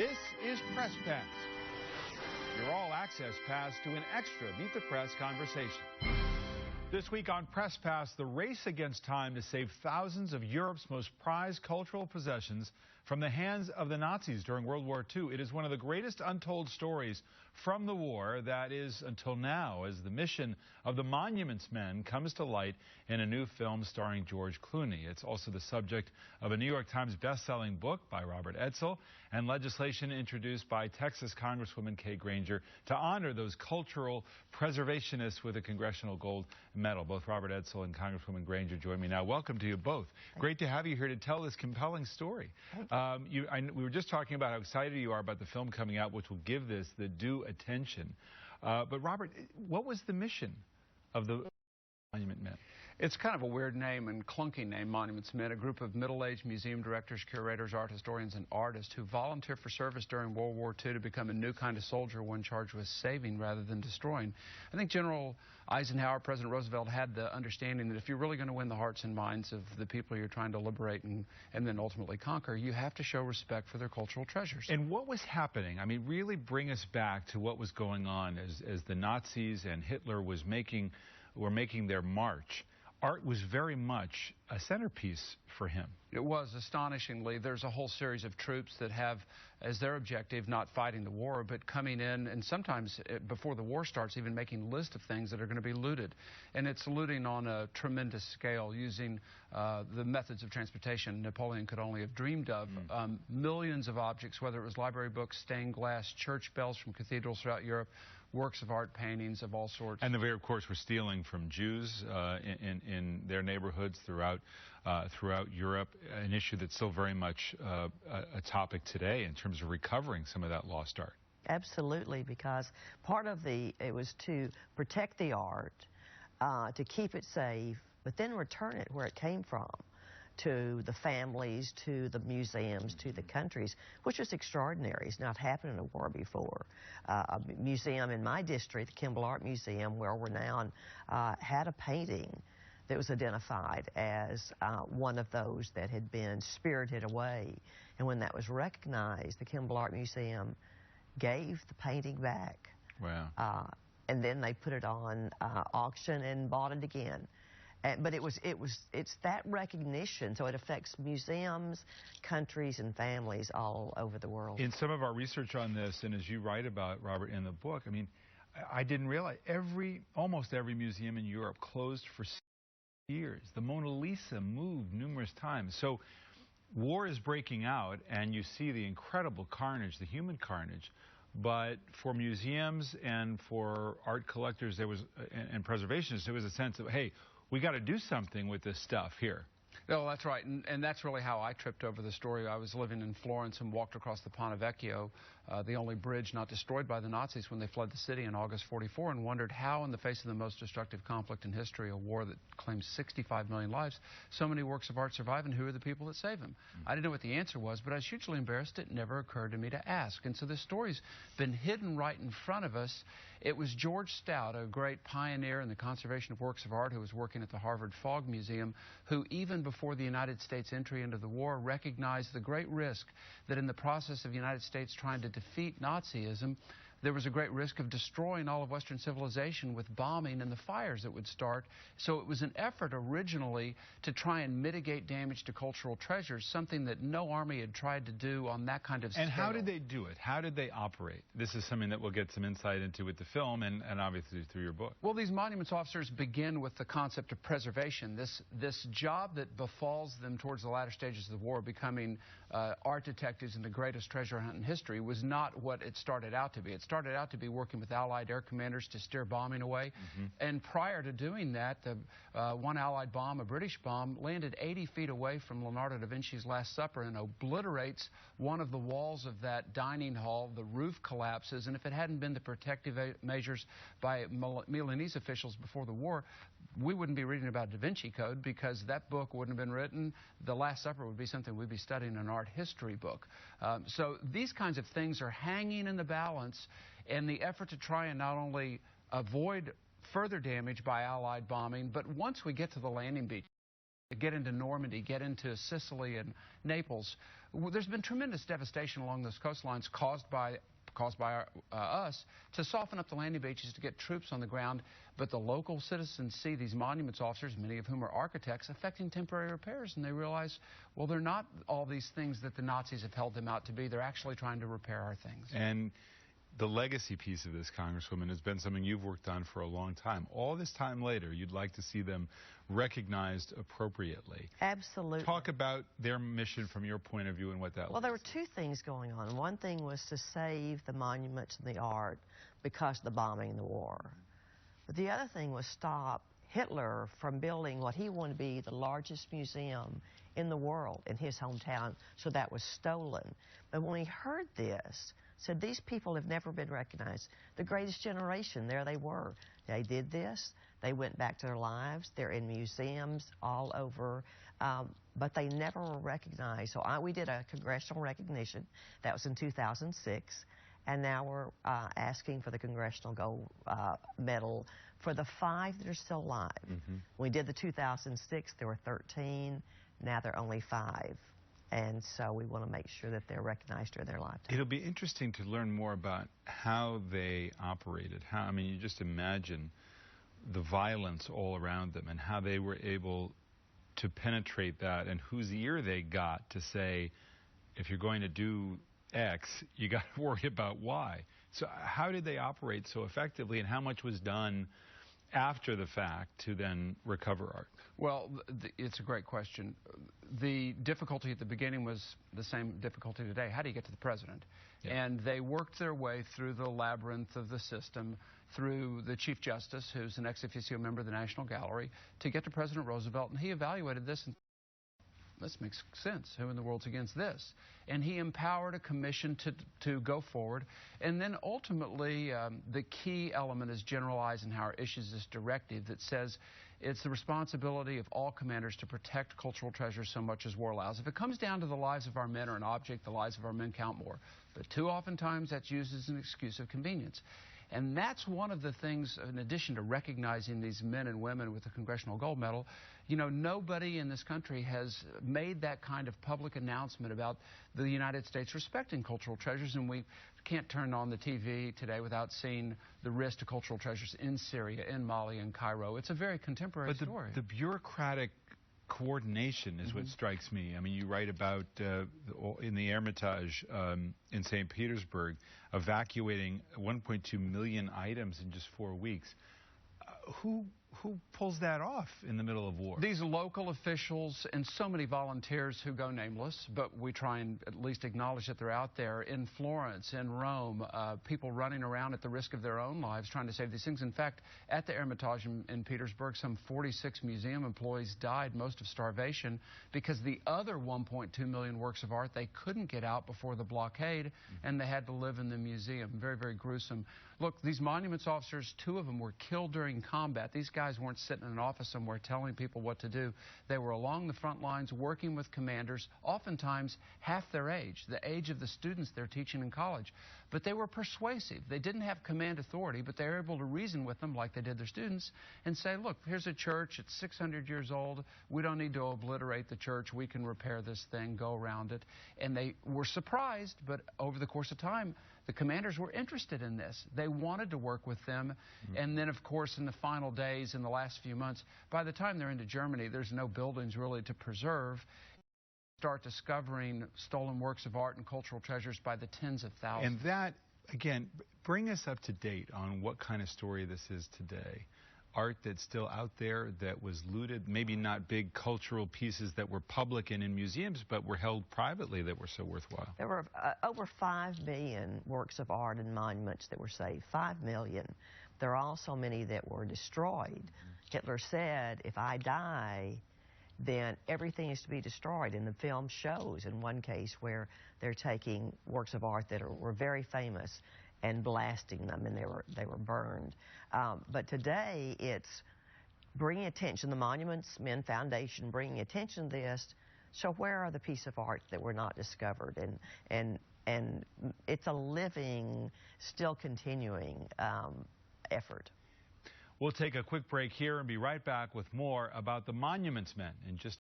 This is Press Pass, your all-access pass to an extra Meet the Press conversation. This week on Press Pass, the race against time to save thousands of Europe's most prized cultural possessions from the hands of the Nazis during World War II. It is one of the greatest untold stories from the war that is, until now, as the mission of the Monuments Men comes to light in a new film starring George Clooney. It's also the subject of a New York Times best-selling book by Robert Edsel and legislation introduced by Texas Congresswoman Kay Granger to honor those cultural preservationists with a Congressional Gold Medal. Both Robert Edsel and Congresswoman Granger join me now. Welcome to you both. Great to have you here to tell this compelling story. We were just talking about how excited you are about the film coming out, which will give this the due attention. But Robert, what was the mission of the Monument Men? It's kind of a weird name and clunky name, Monuments Men, a group of middle-aged museum directors, curators, art historians, and artists who volunteered for service during World War II to become a new kind of soldier, one charged with saving rather than destroying. I think General Eisenhower, President Roosevelt had the understanding that if you're really going to win the hearts and minds of the people you're trying to liberate and then ultimately conquer, you have to show respect for their cultural treasures. And what was happening? I mean, really bring us back to what was going on as the Nazis and Hitler were making their march. Art was very much a centerpiece for him. It was, astonishingly. There's a whole series of troops that have as their objective not fighting the war, but coming in and sometimes before the war starts even making lists of things that are going to be looted. And it's looting on a tremendous scale using the methods of transportation Napoleon could only have dreamed of. Millions of objects, whether it was library books, stained glass, church bells from cathedrals throughout Europe, works of art, paintings of all sorts. And they, of course, were stealing from Jews in their neighborhoods throughout Europe, an issue that's still very much a topic today in terms of recovering some of that lost art. Absolutely, because part of it was to protect the art, to keep it safe, but then return it where it came from, to the families, to the museums, to the countries, which is extraordinary. It's not happened in a war before. A museum in my district, the Kimball Art Museum, well renowned, had a painting that was identified as one of those that had been spirited away. And when that was recognized, the Kimball Art Museum gave the painting back. Wow. And then they put it on auction and bought it again. But it's that recognition, so it affects museums, countries, and families all over the world. In some of our research on this, and as you write about, Robert, in the book, I mean, I didn't realize almost every museum in Europe closed for years. The Mona Lisa moved numerous times. So war is breaking out, and you see the incredible carnage, the human carnage. But for museums and for art collectors, and preservationists, there was a sense of, hey, we got to do something with this stuff here. No, that's right, and that's really how I tripped over the story. I was living in Florence and walked across the Ponte Vecchio, the only bridge not destroyed by the Nazis when they fled the city in August '44, and wondered how, in the face of the most destructive conflict in history, a war that claims 65 million lives, so many works of art survive, and who are the people that save them? I didn't know what the answer was, but I was hugely embarrassed. It never occurred to me to ask. And so this story's been hidden right in front of us. It was George Stout, a great pioneer in the conservation of works of art who was working at the Harvard Fogg Museum, who even before the United States entry into the war recognized the great risk that in the process of the United States trying to defeat Nazism, there was a great risk of destroying all of Western civilization with bombing and the fires that would start. So it was an effort originally to try and mitigate damage to cultural treasures, something that no army had tried to do on that kind of scale. And how did they do it? How did they operate? This is something that we'll get some insight into with the film and obviously through your book. Well, these monuments officers begin with the concept of preservation. This job that befalls them towards the latter stages of the war, becoming art detectives in the greatest treasure hunt in history, was not what it started out to be. It started out to be working with Allied air commanders to steer bombing away. And prior to doing that, one Allied bomb, a British bomb, landed 80 feet away from Leonardo da Vinci's Last Supper and obliterates one of the walls of that dining hall. The roof collapses, and if it hadn't been the protective measures by Milanese officials before the war, we wouldn't be reading about Da Vinci Code, because that book wouldn't have been written. The Last Supper would be something we'd be studying in an art history book. So these kinds of things are hanging in the balance, and the effort to try and not only avoid further damage by Allied bombing, but once we get to the landing beach, get into Normandy, get into Sicily and Naples. There's been tremendous devastation along those coastlines caused by us to soften up the landing beaches to get troops on the ground. But the local citizens see these monuments officers, many of whom are architects, effecting temporary repairs, and they realize, well, they're not all these things that the Nazis have held them out to be. They're actually trying to repair our things. And the legacy piece of this, Congresswoman, has been something you've worked on for a long time. All this time later, you'd like to see them recognized appropriately. Absolutely. Talk about their mission from your point of view and what that was. Well, there were two things going on. One thing was to save the monuments and the art because of the bombing and the war. But the other thing was stop Hitler from building what he wanted to be the largest museum in the world in his hometown, so that was stolen. But when he heard this, said, these people have never been recognized. The greatest generation, there they were. They did this. They went back to their lives. They're in museums all over, but they never were recognized. So we did a congressional recognition. That was in 2006. And now we're asking for the Congressional Gold Medal for the 5 that are still alive. When we did the 2006, there were 13. Now there are only 5. And so we want to make sure that they're recognized during their lifetime. It'll be interesting to learn more about how they operated. I mean, you just imagine the violence all around them and how they were able to penetrate that and whose ear they got to say, if you're going to do X, you got to worry about Y. So how did they operate so effectively, and how much was done after the fact to then recover art? Well, it's a great question. The difficulty at the beginning was the same difficulty today. How do you get to the president? Yeah. And they worked their way through the labyrinth of the system, through the Chief Justice, who's an ex officio member of the National Gallery, to get to President Roosevelt. And he evaluated this and this makes sense. Who in the world's against this? And he empowered a commission to go forward. And then ultimately, the key element is General Eisenhower issues this directive that says it's the responsibility of all commanders to protect cultural treasures so much as war allows. If it comes down to the lives of our men or an object, the lives of our men count more. But too oftentimes that's used as an excuse of convenience. And that's one of the things, in addition to recognizing these men and women with the Congressional Gold Medal, you know, nobody in this country has made that kind of public announcement about the United States respecting cultural treasures, and we can't turn on the TV today without seeing the risk to cultural treasures in Syria, in Mali, in Cairo. It's a very contemporary story. But the bureaucratic coordination is what strikes me. I mean, you write about in the Hermitage in St. Petersburg evacuating 1.2 million items in just 4 weeks. Who pulls that off in the middle of war? These local officials and so many volunteers who go nameless, but we try and at least acknowledge that they're out there in Florence, in Rome, people running around at the risk of their own lives trying to save these things. In fact, at the Hermitage in Petersburg, some 46 museum employees died, most of starvation, because the other 1.2 million works of art they couldn't get out before the blockade, and they had to live in the museum. Very, very gruesome. Look, these monuments officers, 2 of them were killed during combat. These guys weren't sitting in an office somewhere telling people what to do. They were along the front lines working with commanders, oftentimes half their age, the age of the students they're teaching in college. But they were persuasive. They didn't have command authority, but they were able to reason with them like they did their students and say, look, here's a church. It's 600 years old. We don't need to obliterate the church. We can repair this thing, go around it. And they were surprised, but over the course of time, the commanders were interested in this. They wanted to work with them. And then, of course, in the final days, in the last few months, by the time they're into Germany, there's no buildings really to preserve. Start discovering stolen works of art and cultural treasures by the tens of thousands. And that, again, bring us up to date on what kind of story this is today. Art that's still out there that was looted, maybe not big cultural pieces that were public and in museums, but were held privately that were so worthwhile. There were over 5 million works of art and monuments that were saved. 5 million. There are also many that were destroyed. Hitler said, if I die, then everything is to be destroyed. And the film shows in one case where they're taking works of art that were very famous and blasting them, and they were burned. But today it's bringing attention, the Monuments Men Foundation bringing attention to this. So where are the pieces of art that were not discovered? And it's a living, still continuing effort. We'll take a quick break here and be right back with more about the Monuments Men in just